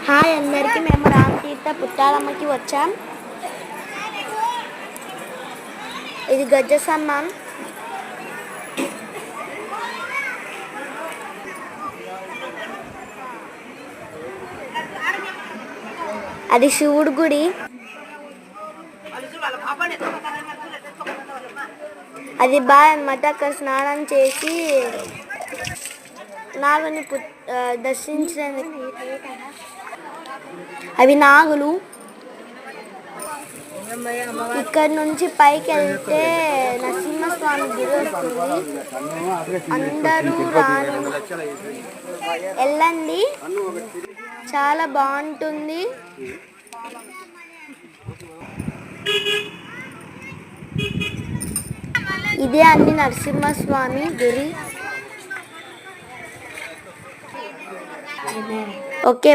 Hi అందరికీ, మేము రామతీర్థ పుట్టాలమ్మకి వచ్చాం. ఇది గజస్తంభం. అది శివుడి గుడి. అది బాయ్ అన్నమాట. అక్కడ స్నానం చేసి నాగుని దర్శించడానికి. అవి నాగులు. ఇక్కడ నుంచి పైకి వెళ్తే నరసింహస్వామి గుడి వస్తుంది. అందరూ వెళ్ళండి, చాలా బాగుంటుంది. ఇదే అండి నరసింహస్వామి గుడి. ఓకే.